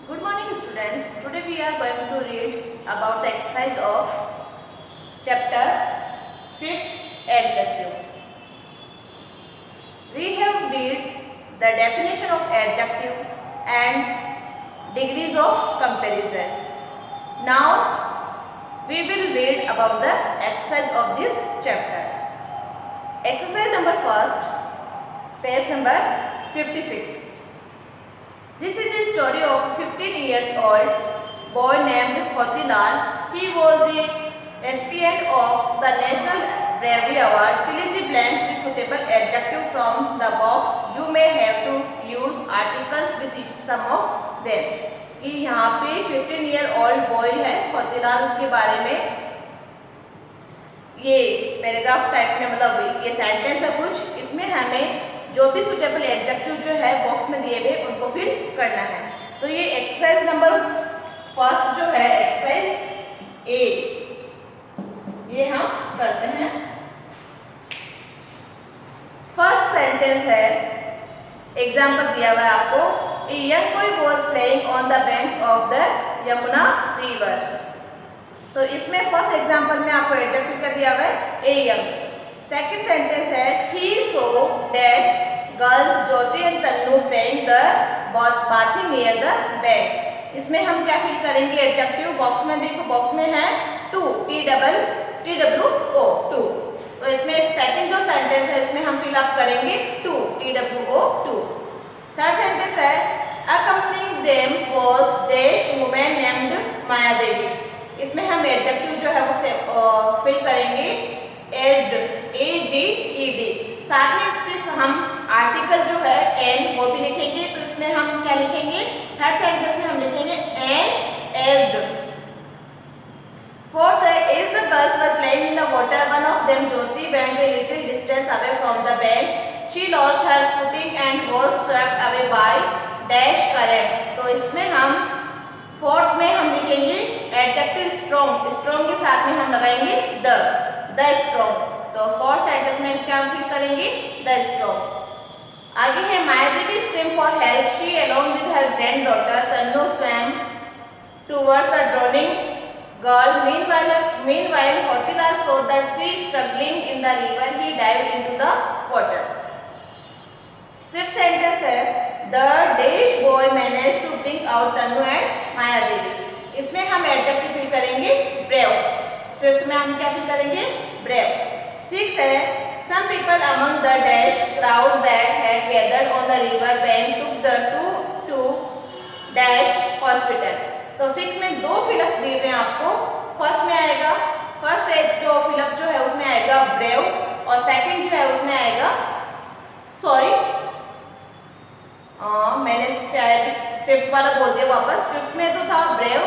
Good morning students. Today we are going to read about the exercise of chapter 5th adjective. We have read the definition of adjective and degrees of comparison. Now we will read about the exercise of this chapter. Exercise number first, page number 56. This is the story of a 15 years old boy named Motilal. He was the recipient of the National Bravery Award. Fill in the blanks with suitable adjective from the box. You may have to use articles with some of them. कि यहाँ पे 15 year old boy है मोतीलाल, उसके बारे में ये paragraph type में मतलब ये सेंटेंस है कुछ. इसमें हमें जो भी सुटेबल एडजेक्टिव जो है बॉक्स में दिए हुए उनको फिल करना है. तो ये एक्सरसाइज नंबर फर्स्ट जो है एक्सरसाइज ए, ये हम करते हैं. फर्स्ट सेंटेंस है, एग्जाम्पल दिया हुआ है आपको. A young boy was playing on the banks of the Yamuna river. तो इसमें फर्स्ट एग्जाम्पल में आपको एडजेक्टिव क्या दिया हुआ है, ए यंग. सेकेंड सेंटेंस है, he saw dash girls Jyoti and Tannu playing the bathing near the bank. इसमें हम क्या फिल करेंगे एडजेक्टिव. बॉक्स में देखो, बॉक्स में है टू, TWO 2. तो इसमें सेकंड जो सेंटेंस है इसमें हम फिल अप करेंगे टू, TWO 2. थर्ड सेंटेंस है, accompanying them was dash woman named माया देवी. इसमें हम एडजेक्टिव जो है वो फिल करेंगे एज्ड, AGED. साथ में इसके हम आर्टिकल जो है एंड वो भी लिखेंगे. तो इसमें हम क्या लिखेंगे, थर्ड सेंटेंस में हम लिखेंगे एंड एज्ड. फोर्थ है, as the girls were playing in the water one of them Jyoti went a little distance away from the bank. She lost her footing and was swept away by dash currents. तो इसमें हम fourth में हम लिखेंगे adjective strong. Strong के साथ में हम लगाएंगे द स्ट्रॉन्ग. तो फोर्थ सेंटेंस में क्या फिल करेंगे, द स्ट्रॉन्ग. आगे है, Mayadevi scream for help. She along with her granddaughter Tannu swam towards the drowning girl. Meanwhile Motilal saw the three struggling in the river. He dived into the water. Fifth sentence है, the dash boy managed to bring out Tannu and Mayadevi. इसमें हम adjective fill करेंगे brave. Fifth में हम क्या fill करेंगे, brave. Six है, some people among the dash crowd that had gathered on the river bank took the to dash hospital. तो six में दो फिलअप्स दिए हुए हैं आपको. फर्स्ट में आएगा, फर्स्ट जो फिलअप जो है उसमें आएगा ब्रेव और सेकंड जो है उसमें आएगा, सॉरी मैंने शायद फिफ्थ वाला बोल दिया वापस. फिफ्थ में तो था ब्रेव.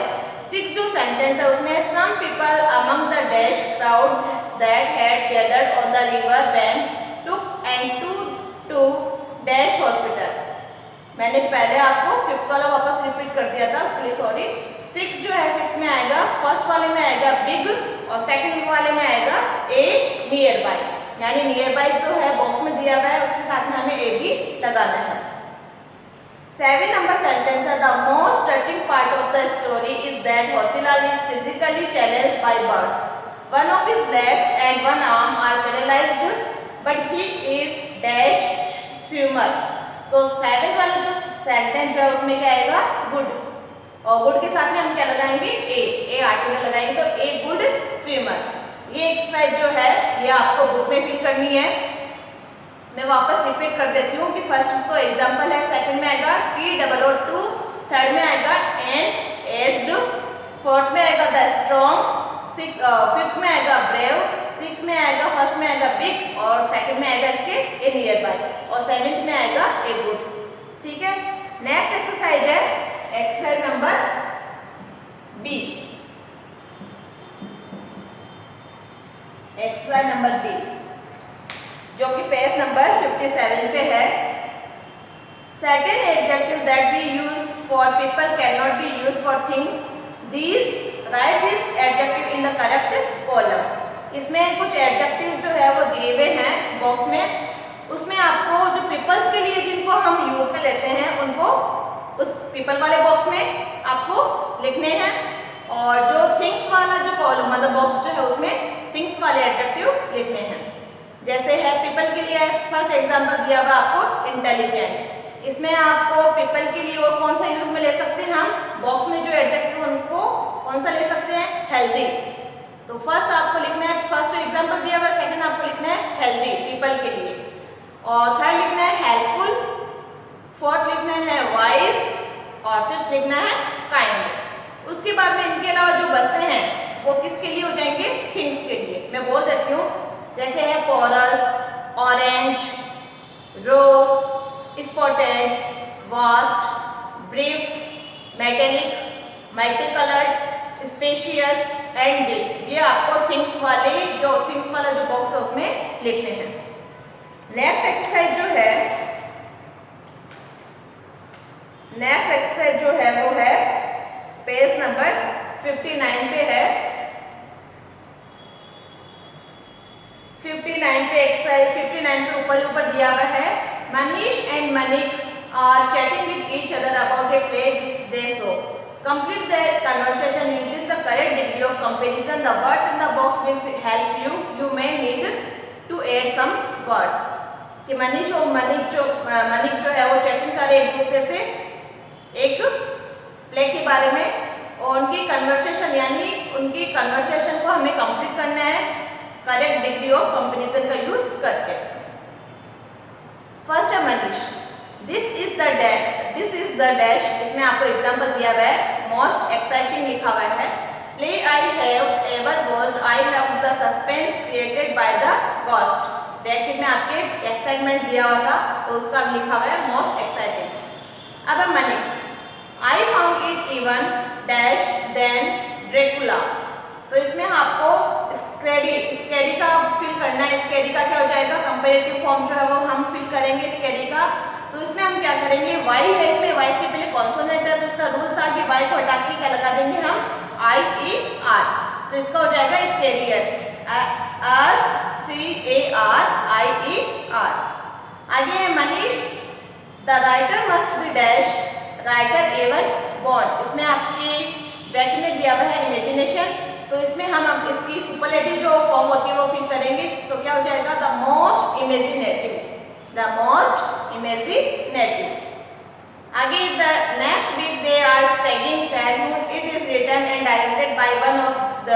सिक्स जो सेंटेंस है उसमें some people among the dash crowd that had gathered on the river bank took and to dash hospital. मैंने पहले आपको फिफ्थ वाला वापस रिपीट कर दिया था, उसके लिए सॉरी. सिक्स जो है, सिक्स में आएगा, फर्स्ट वाले में आएगा बिग और सेकंड वाले में आएगा ए नियर बाय. यानी नियर बाय तो है बॉक्स में दिया हुआ है, उसके साथ में हमें ए भी लगाना है. 7 नंबर सेंटेंस है, the most touching part of the story is that Motilal is physically challenged by birth. One of his legs and one arm are paralyzed, but he is dash swimmer. तो 7 वाला जो सेंटेंस है उसमें क्या आएगा, good. और good के साथ में हम क्या लगाएंगे, ए आर्टिकल लगाएंगे. तो ए गुड स्विमर. ये एक्सरसाइज जो है ये आपको बुक में फिल करनी है. मैं वापस रिपीट कर देती हूँ कि फर्स्ट तो एग्जाम्पल है, सेकंड में आएगा TWO 2, थर्ड में आएगा एन एज्ड, फोर्थ में आएगा द स्ट्रॉन्ग, फिफ्थ में आएगा ब्रेव, सिक्स में आएगा, फर्स्ट में आएगा बिग और सेकंड में आएगा इसके ए नियर बाय और सेवेंथ में आएगा ए गुड. ठीक है. नेक्स्ट एक्सरसाइज है exercise number B. Exercise number B जो कि पेज नंबर 57 पे है. Certain adjectives that we use for people cannot be used for things. Write this adjective in the correct column. इसमें कुछ adjective जो है वो दिए हुए हैं बॉक्स में. उसमें आपको जो पीपल्स के लिए जिनको हम यूज में लेते हैं उनको उस पीपल वाले बॉक्स में आपको लिखने हैं और जो थिंग्स वाला जो कॉलम मतलब बॉक्स जो है उसमें थिंग्स वाले एडजेक्टिव लिखने हैं। जैसे है पीपल के लिए फर्स्ट एग्जांपल दिया हुआ आपको इंटेलिजेंट। इसमें आपको पीपल के लिए और कौन सा यूज में ले सकते हैं हम, बॉक्स में जो एडजेक्टिव उनको कौन सा ले सकते हैं, हेल्दी। तो फर्स्ट आपको लिखना है, फर्स्ट एग्जांपल दिया हुआ, सेकंड आपको लिखना है हेल्दी पीपल के लिए, और थर्ड लिखना है हेल्पफुल, फोर्थ लिखना है वाइज और फिफ्थ लिखना है काइंड। उसके बाद में इनके अलावा जो बचते हैं वो किसके लिए हो जाएंगे, थिंग्स के लिए। मैं बोल देती हूँ, जैसे है porous, orange, raw, spotted, vast, brief, metallic, multi coloured, spacious and deep. ये आपको थिंग्स वाले जो थिंग्स वाला जो बॉक्स है उसमें लिखने हैं। नेक्स्ट एक्सरसाइज जो है वो है पेज नंबर 59 पे है। 59 पे एक्सरसाइज 59 पे ऊपर दिया हुआ है, Manish and Manik are chatting with each other about a play they saw. Complete their conversation using the correct degree of comparison. The words in the box will help you. You may need to add some words. कि मनीष और मनिक जो है वो chatting कर रहे एक दूसरे से एक प्ले के बारे में, और उनकी कन्वर्सेशन यानी उनकी कन्वर्सेशन को हमें कंप्लीट करना है करेक्ट डिग्री ऑफ कंपेरिजन का यूज करके। फर्स्ट है Manish, this is the dash. इसमें आपको एग्जांपल दिया हुआ है, मोस्ट एक्साइटिंग लिखा हुआ है, play I have ever watched, I love the suspense created by the ghost. Bracket में आपके एक्साइटमेंट दिया हुआ था तो उसका लिखा हुआ है मोस्ट एक्साइटिंग। अब है Mani, I found it even dash than Dracula. तो इसमें आपको स्कैरी का फिल करना है। स्कैरी का क्या हो जाएगा, कंपैरेटिव फॉर्म जो है वो हम फिल करेंगे स्कैरी का। तो इसमें हम क्या करेंगे, वाई है, इसमें वाई के पहले कॉन्सोनेंट है तो इसका रूल था कि वाई को हटा के क्या लगा देंगे हम, आई ई आर। तो इसका हो जाएगा स्कैरियर, SCARIER। आगे है Manish, the writer must be dash writer ever born. इसमें आपकी ब्रैकेट में दिया हुआ है इमेजिनेशन, तो इसमें हम अब इसकी सुपरलेटिव जो फॉर्म होती है वो फिल करेंगे। तो क्या हो जाएगा, द मोस्ट इमेजिनेटिव। आगे the next week they are studying childhood, it is written and directed by one of the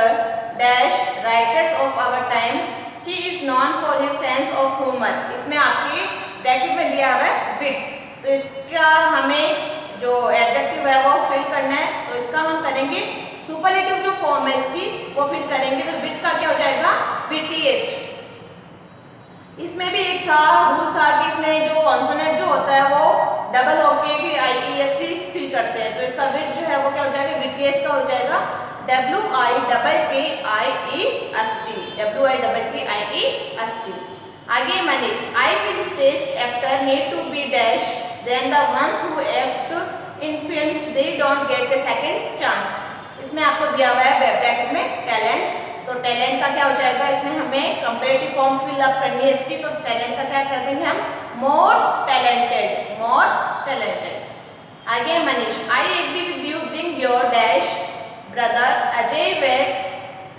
dash writers of our time, he is known for his sense of humour. इसमें आपके bracket में दिया हुआ है विट, तो इसका हमें जो एडजेक्टिव है वो फिल करना है। तो इसका हम करेंगे सुपरलेटिव जो फॉर्म है इसकी वो फिल करेंगे। तो विट का क्या हो जाएगा, विटीएस्ट। इसमें भी एक रूल था कि इसमें जो कॉन्सोनेंट जो होता है वो डबल होके फिर IEST फिल करते हैं। तो इसका विट जो है वो क्या हो जाएगा, विटीएस्ट का हो जाएगा WITTIEST। आगे Mani, I feel stage actor need to be dash than the ones who act in films they don't get a second chance. इसमें आपको दिया हुआ है ब्रैकेट में टैलेंट, तो टैलेंट का क्या हो जाएगा, इसमें हमें कंपैरेटिव फॉर्म फिल अप करनी है इसकी। तो टैलेंट का क्या कर देंगे हम, मोर टैलेंटेड। आगे Manish, I agree with you bring your dash brother Ajay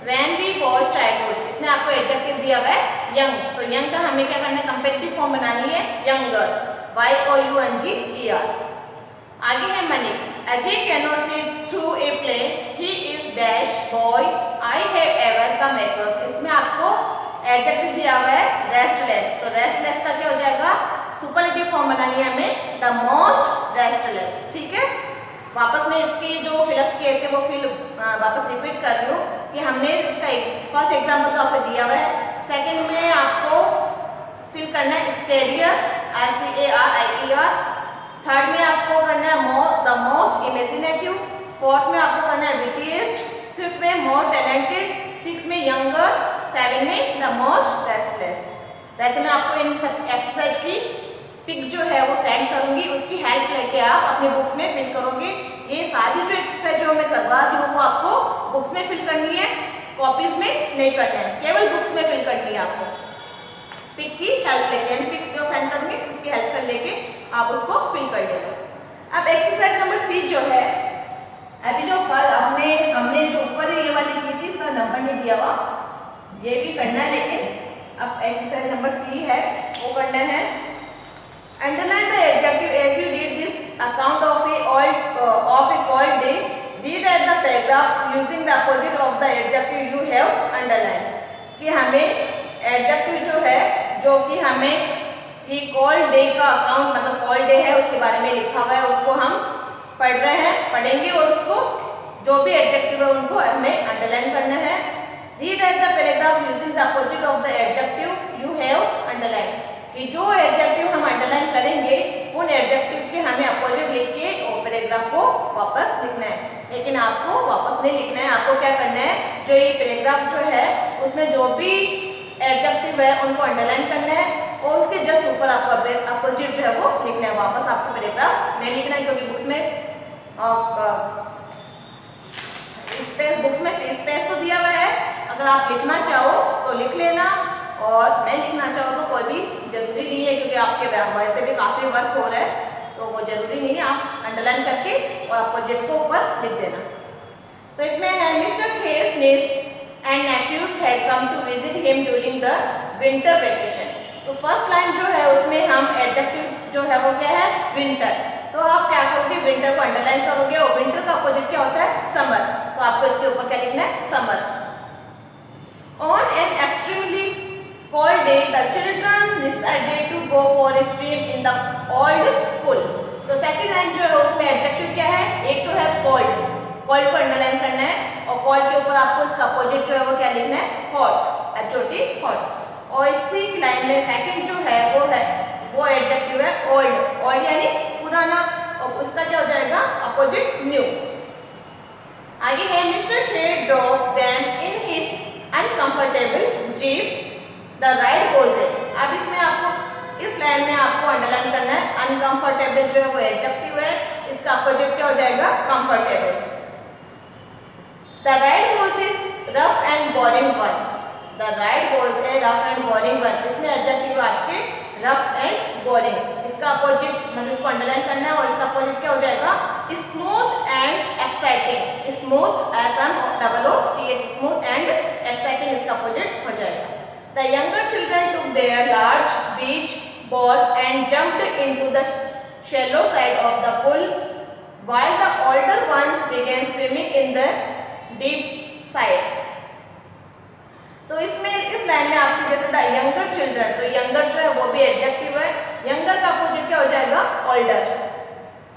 when we watch childhood. इसमें आपको एडजेक्टिव दिया हुआ है यंग, तो यंग का हमें क्या करना है, कंपैरेटिव फॉर्म बनानी है यंगर, YOUNGER। आगे है मनिक, Ajay cannot sit through a play, he is dash boy I have ever come across. इसमें आपको एडजेक्टिव दिया हुआ है रेस्टलेस, तो रेस्टलेस का क्या हो जाएगा, सुपरलेटिव फॉर्म बनानी है हमें, द मोस्ट रेस्टलेस। ठीक है, वापस में इसके जो फिलअप्स किए थे वो वापस रिपीट कर रही हूँ कि हमने इसका फर्स्ट एग्जाम्पल तो आपको दिया हुआ है, सेकंड में आपको फिल करना है स्टेरियर SCARIER, थर्ड में आपको करना है द मोस्ट इमेजिनेटिव, फोर्थ में आपको करना है विटीएस्ट, फिफ्थ में मोर टैलेंटेड, सिक्स में यंगर, सेवन में द मोस्ट रेस्टलेस। वैसे मैं आपको इन एक्सरसाइज की पिक जो है वो सेंड करूंगी, उसकी हेल्प लेके आप अपनी बुक्स में फिल करोगे। ये सारी जो एक्सरसाइज मैं करवा रही हूँ वो आपको बुक्स में फिल करनी है, कॉपीज में नहीं करना है, केवल बुक्स में फिल करनी है आपको। पिक की हेल्प लेके, यानी पिक्स जो सेंड करूंगी उसकी हेल्प कर लेके आप उसको फिल कर लेना। अब एक्सरसाइज नंबर सी जो है, अभी जो फल हमने जो ऊपर ये वाली की थी इसका नंबर नहीं दिया हुआ, ये भी करना है, लेकिन अब एक्सरसाइज नंबर सी है वो करना है। Underline the adjective as you read this account of a cold day. Read at the paragraph using the opposite of the adjective you have underline. कि हमें एडजेक्टिव जो है, जो कि हमें ये कोल्ड डे का अकाउंट मतलब कोल्ड डे है उसके बारे में लिखा हुआ है, उसको हम पढ़ रहे हैं, पढ़ेंगे और उसको जो भी एडजेक्टिव है उनको हमें अंडरलाइन करना है। Read at the paragraph using the opposite of the adjective you have underline. कि जो एडजेक्टिव हम अंडरलाइन करेंगे उन एडजेक्टिव के हमें अपोजिट लिख के और पैराग्राफ को वापस लिखना है। लेकिन आपको वापस नहीं लिखना है, आपको क्या करना है, जो ये पैराग्राफ जो है उसमें जो भी एडजेक्टिव है उनको अंडरलाइन करना है और उसके जस्ट ऊपर आपको अपोजिट जो है वो लिखना है। वापस आपको पैराग्राफ नहीं लिखना है, क्योंकि बुक्स में स्पेस तो दिया हुआ है। अगर आप लिखना चाहो तो लिख लेना और नहीं लिखना चाहो तो कोई भी जरूरी नहीं है, क्योंकि आपके वैसे भी काफ़ी वर्क हो रहा है तो वो जरूरी नहीं है। आप अंडरलाइन करके और अपोजिट्स को ऊपर लिख देना। तो इसमें है mister खेर्स niece and nephews had come to visit him during the winter vacation। तो फर्स्ट लाइन जो है उसमें हम एडजेक्टिव जो है वो क्या है, विंटर। तो आप क्या करोगे, विंटर को अंडरलाइन करोगे और विंटर का अपोजिट क्या होता है, समर। तो आपको इसके ऊपर क्या लिखना है, summer. On an extremely cold day, the children decided to go for a swim in the old pool। तो सेकंड लाइन जो है उसमें एडजेक्टिव क्या है, एक तो है कोल्ड, कोल्ड को अंडरलाइन करना है और कोल्ड के ऊपर आपको इसका अपोजिट जो है वो क्या लिखना है, हॉट, HOT, हॉट। और इसी लाइन में सेकंड जो है वो एडजेक्टिव है ओल्ड, ओल्ड यानी पुराना, और उसका क्या हो जाएगा, अपोजिट न्यू। आगे है mister Kher drop them in his uncomfortable jeep, the ride goes in. अब इसमें आपको इस लाइन में आपको अंडरलाइन करना है, अनकंफर्टेबल जो है वो एडजेक्टिव है, इसका अपोजिट क्या हो जाएगा, comfortable. The ride goes is rough and boring one, the ride goes A rough and boring one. इसमें एडजेक्टिव आपके रफ एंड बोरिंग, इसका अपोजिट मतलब इसको अंडरलाइन करना है और इसका अपोजिट क्या हो जाएगा, smooth and exciting. Smooth SMOOTH, smooth and exciting इसका अपोजिट हो जाएगा। The younger children took their large beach ball and jumped into the shallow side of the pool, while the older ones began swimming in the deep side। तो इसमें इस line में आपके जैसे the younger children, तो younger जो है वो भी एडजेक्टिव है, यंगर का अपोजिट क्या हो जाएगा, ओल्डर।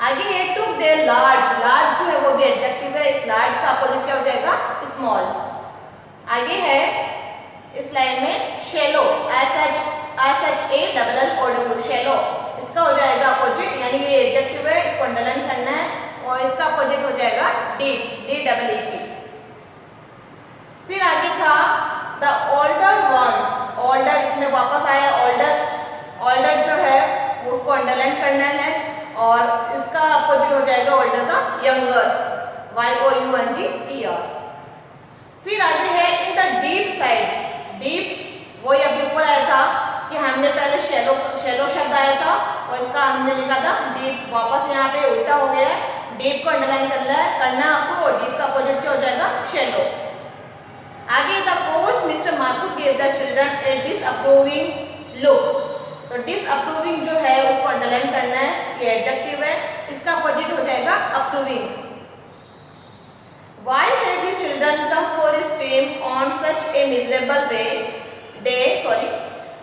आगे है टुक देयर लार्ज, लार्ज जो है वो भी एडजेक्टिव है, इस लार्ज का अपोजिट क्या हो जाएगा, स्मॉल। आगे है इस लाइन में शेलो, SHALLOW, शेलो, इसका हो जाएगा अपोजिट, यानी ये एडजेक्टिव है, इसको अंडरलाइन करना है और इसका अपोजिट हो जाएगा डीप, DEEP। फिर आगे था द ओल्डर वंस, ओल्डर इसमें वापस आया, ओल्डर जो है उसको अंडरलाइन करना है और इसका अपोजिट हो जाएगा ओल्डर का यंगर, YOUNGER। फिर आगे है in the deep side, deep वही अभी ऊपर आया था कि हमने पहले शेलो शब्द आया था और इसका हमने लिखा था डीप, वापस यहाँ पे उल्टा हो गया है, डीप को अंडरलाइन करना आपको और डीप का अपोजिट क्या हो जाएगा, शेलो। आगे the coach mister Mathur gave the children A disapproving look, तो डिसअप्रूविंग जो है उसको अंडरलाइन करना है, ये एडजेक्टिव है, इसका अपोजिट हो जाएगा approving. Why have you children come for a swim on such a miserable day?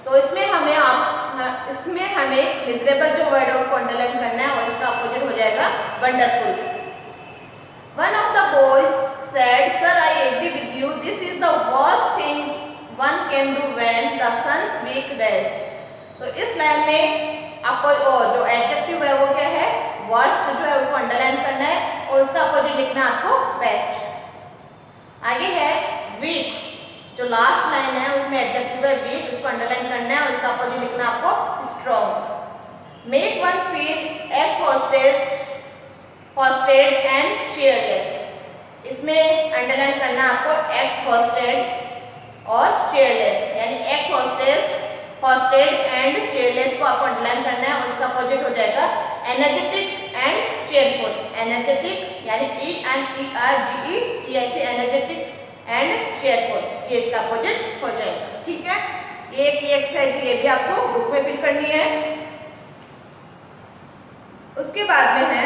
तो इसमें हमें मिजरेबल जो वर्ड है उसको अंडरलाइन करना है और इसका अपोजिट हो जाएगा wonderful. One of the boys said, "Sir, I agree with you. This is the worst thing one can do when the sun's weak rays." तो इस लाइन में आपको जो एडजेक्टिव है वो क्या है, वर्स्ट जो है उसको अंडरलाइन करना है और उसका अपोजिट लिखना है आपको बेस्ट। आगे है वीक, जो लास्ट लाइन है उसमें एडजेक्टिव है वीक, इसको अंडरलाइन करना है और इसका अपोजिट लिखना है आपको strong. Make one feel exhausted and cheerless, इसमें अंडरलाइन करना है आपको एक्सहॉस्टेड और चेयरलेस, यानी एक्सहॉस्टेड एंड चेयरलेस को आपको अंडरलाइन करना है और इसका अपोजिट हो जाएगा एनर्जेटिक एंड cheerful, energetic यानी ENERGETIC, energetic and cheerful, ये इसका अपोजिट हो जाएगा। ठीक है, ये एक्सरसाइज ये भी आपको बुक में फिल करनी है। उसके बाद में है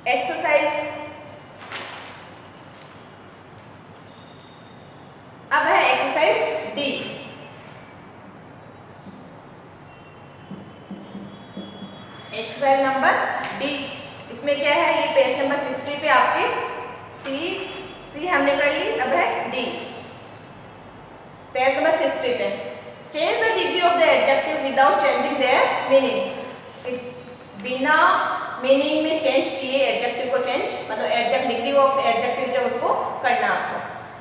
एक्सरसाइज। अब है exercise D. Exercise number D, इसमें क्या है, ये पेज नंबर 60 पे आपके सी हमने कर ली। अब है डी, पेज नंबर 60 पे। Change the degree of the adjective without changing their meaning. बिना मीनिंग में चेंज किए एडजेक्टिव को चेंज, मतलब एडजेक्ट डिग्री ऑफ एडजेक्टिव जो उसको करना आपको।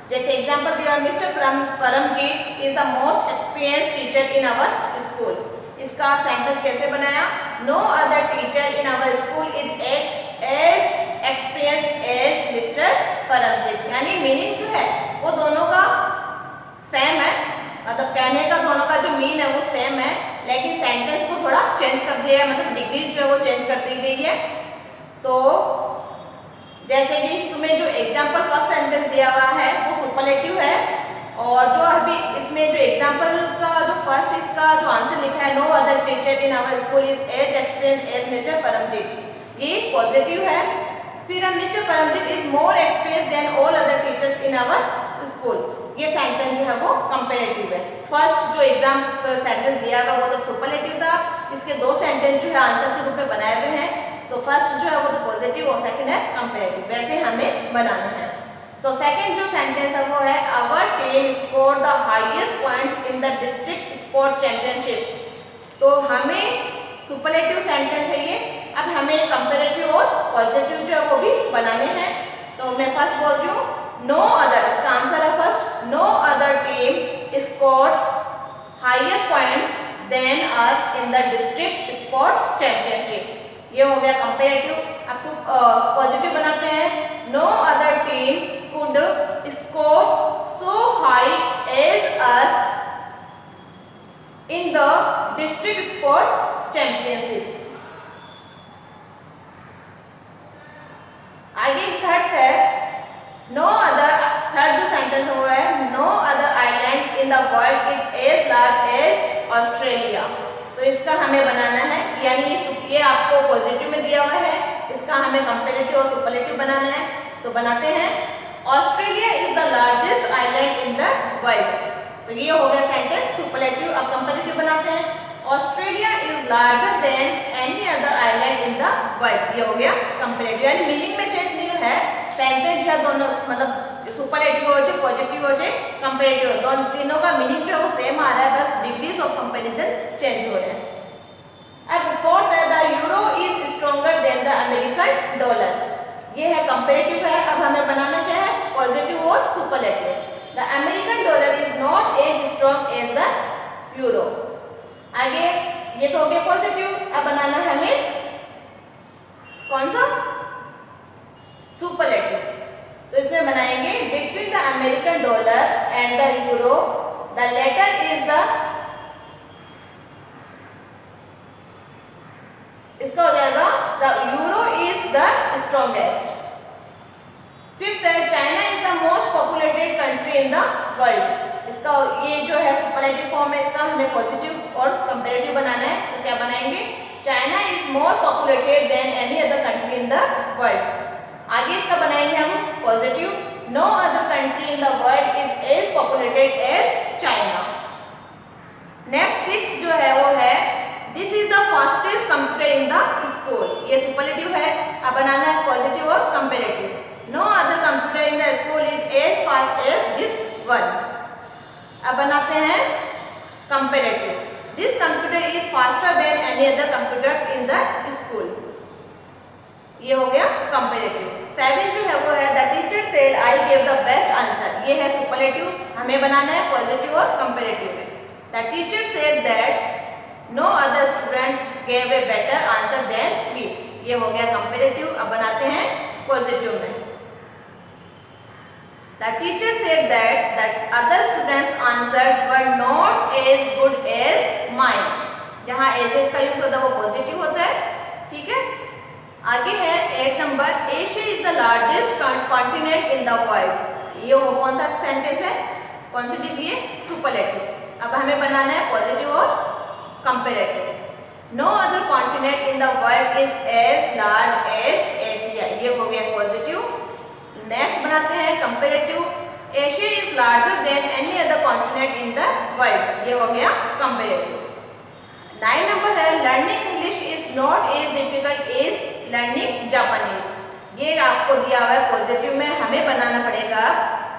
जैसे एग्जांपल दिया, mister Paramjit is the most experienced teacher in our school. इसका सेंटेंस कैसे बनाया, no other teacher in our school is as experienced as mister Paramjit. यानी मीनिंग जो है वो दोनों का सेम है, मतलब कहने का दोनों का जो मीन है वो सेम है, लेकिन सेंटेंस को थोड़ा चेंज कर दिया है, मतलब डिग्री जो है वो चेंज कर दी गई है। तो जैसे कि तुम्हें जो एग्जाम्पल फर्स्ट सेंटेंस दिया हुआ है वो सुपरलेटिव है, और जो अभी इसमें जो एग्जाम्पल का जो फर्स्ट इसका जो आंसर लिखा है, no other teacher in our school is as experienced as mister Paramjit, ये पॉजिटिव है। फिर हम mister Paramjit is more experienced than all other teachers in our school, ये सेंटेंस जो है वो कंपैरेटिव है। फर्स्ट जो एग्जाम सेंटेंस दिया हुआ वो तो सुपरलेटिव था, इसके दो सेंटेंस जो है आंसर के रूप में बनाए हुए हैं, तो फर्स्ट जो है वो तो पॉजिटिव और सेकंड है कंपैरेटिव, वैसे हमें बनाना है। तो सेकंड जो सेंटेंस है वो है, our team score the highest points in the district sports championship. तो हमें सुपरलेटिव सेंटेंस है ये, अब हमें कंपैरेटिव और पॉजिटिव जो है वो भी बनाने हैं। तो मैं फर्स्ट बोल रही हूँ, नो अदर, इसका आंसर है first, no other team score higher points than us in the district sports championship, ये हो गया कंपैरेटिव। अब पॉजिटिव बनाते हैं, no other team could score so high as us in the district sports championship. आगे third है, no other, third जो sentence है वो है, no other island in the world is as large as Australia. तो इसका हमें बनाना है, यानी ये आपको पॉजिटिव में दिया हुआ है, इसका हमें कंपैरेटिव और सुपरलेटिव बनाना है। तो बनाते हैं, Australia is the largest island in the world, तो ये हो गया सेंटेंस सुपरलेटिव। अब कंपैरेटिव बनाते हैं, Australia is larger than any other island in the world, ये हो गया कंपैरेटिव। यानी मीनिंग में चेंज नहीं है, सेंटेंस है दोनों, मतलब सुपरलेटिव हो जाए, पॉजिटिव हो जाए, कंपैरेटिव हो, दोनों तीनों का मीनिंग जो है वो सेम आ रहा है, बस डिग्रीज ऑफ कंपैरिजन चेंज हो रहे हैं। अब फोर्थ है, the euro is stronger than the American dollar, ये है कंपैरेटिव है। अब हमें बनाना क्या है, पॉजिटिव और superlative. The American dollar is not as strong as the euro, आगे ये तो हो गया पॉजिटिव। अब बनाना है हमें कौन सा, सुपरलेटिव। तो इसमें बनाएंगे, between the American dollar and the euro the latter is the, इसका हो जाएगा the euro is the strongest. Fifth है, China is the most populated country in the world, इसका ये जो है सुपरलेटिव फॉर्म है, इसका हमें पॉजिटिव और कंपैरेटिव बनाना है। तो क्या बनाएंगे, China is more populated than any other country in the world. आगे इसका बनाएंगे हम positive, no other country in the world is as populated as China. Next six जो है वो है, this is the fastest computer in the school, ये superlative है। अब बनाना है पॉजिटिव और comparative, no other computer in the school is as fast as this one. अब बनाते हैं comparative, this computer is faster than any other computers in the school, ये हो गया कंपैरेटिव। सेवन जो है वो है, the teacher said I gave the best answer, ये है सुपरलेटिव, हमें बनाना है पॉजिटिव और कंपैरेटिव में। The teacher said that no other students gave a better answer than me, ये हो गया कंपैरेटिव। अब बनाते हैं पॉजिटिव में, The teacher said that the other students' answers were not as good as mine. जहाँ as का यूज होता है वो पॉजिटिव होता है, ठीक है। आगे है 8 number, Asia is the largest continent in the world. ये वो कौन सा सेंटेंस है, कौन सी डिग्री है, सुपरलेटिव। अब हमें बनाना है पॉजिटिव और comparative. No other continent in the world is as large as Asia, ये हो गया पॉजिटिव। नेक्स्ट बनाते हैं comparative, Asia is larger than any other continent in the world, ये हो गया कंपेरेटिव। 9 नंबर है, learning English is not as difficult as learning Japanese. ये आपको दिया हुआ है पॉजिटिव में, हमें बनाना पड़ेगा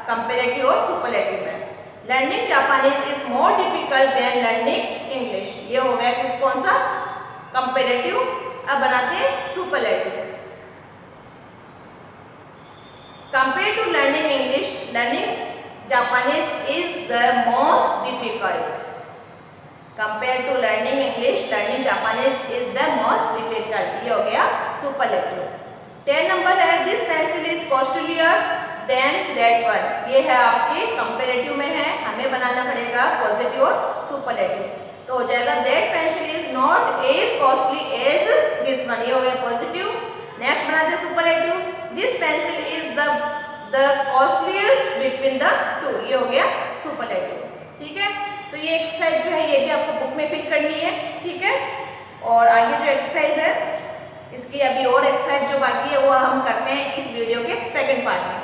कंपेरेटिव और सुपरलेटिव में। Learning Japanese is more difficult than learning English, ये हो गया किस कौन सा, कंपेरेटिव। अब बनाते हैं superlative. Compare to learning English, learning Japanese is the most difficult. Compare to learning English, learning Japanese is the most difficult, ये हो गया सुपरलेटिव। 10 नंबर है, this pencil is costlier than that one, ये है आपके कंपेरेटिव में है, हमें बनाना पड़ेगा पॉजिटिव और सुपरलेटिव। तो हो जाएगा that pencil is not as costly as this one, ये हो गया पॉजिटिव। नेक्स्ट बनाते हैं superlative, this pencil is the costliest between the two, ये हो गया सुपरलेटिव, ठीक है। तो ये एक्सरसाइज जो है ये भी आपको बुक में फिल करनी है, ठीक है। और आगे जो एक्सरसाइज है इसकी अभी और एक्सरसाइज जो बाकी है वो हम करते हैं इस वीडियो के सेकंड पार्ट में।